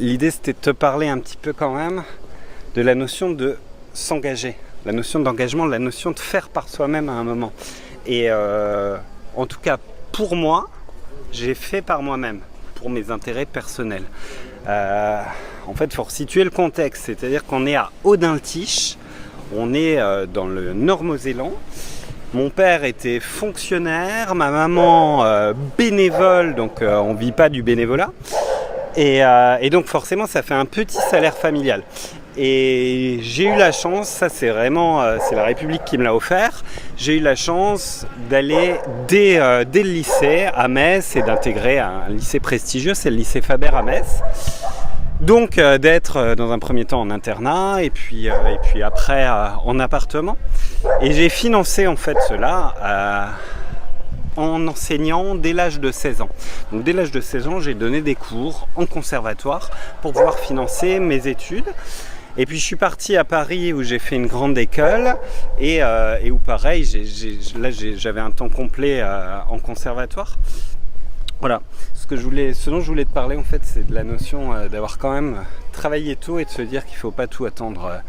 L'idée, c'était de te parler un petit peu quand même de la notion de s'engager, la notion d'engagement, la notion de faire par soi-même à un moment. Et en tout cas, pour moi, j'ai fait par moi-même, pour mes intérêts personnels. En fait, il faut resituer le contexte, c'est-à-dire qu'on est à Audintiche, on est dans le Nord-Mosellan. Mon père était fonctionnaire, ma maman bénévole, donc on ne vit pas du bénévolat. Et donc forcément, ça fait un petit salaire familial. Et j'ai eu la chance, ça c'est vraiment, c'est la République qui me l'a offert, j'ai eu la chance d'aller dès le lycée à Metz et d'intégrer un lycée prestigieux, c'est le lycée Faber à Metz. Donc d'être dans un premier temps en internat et puis après en appartement. Et j'ai financé en fait cela en enseignant dès l'âge de 16 ans. Donc dès l'âge de 16 ans, j'ai donné des cours en conservatoire pour pouvoir financer mes études. Et puis je suis parti à Paris où j'ai fait une grande école et où pareil, j'avais un temps complet en conservatoire. Voilà, ce dont je voulais te parler en fait, c'est de la notion d'avoir quand même travaillé tôt et de se dire qu'il ne faut pas tout attendre.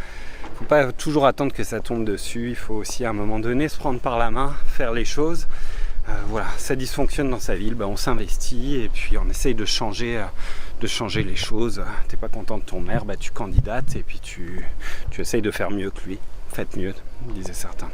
Faut pas toujours attendre que ça tombe dessus, il faut aussi à un moment donné se prendre par la main, faire les choses. Voilà, ça dysfonctionne dans sa ville, on s'investit et puis on essaye de changer les choses. T'es pas content de ton maire, tu candidates et puis tu essayes de faire mieux que lui. Faites mieux, disaient certains.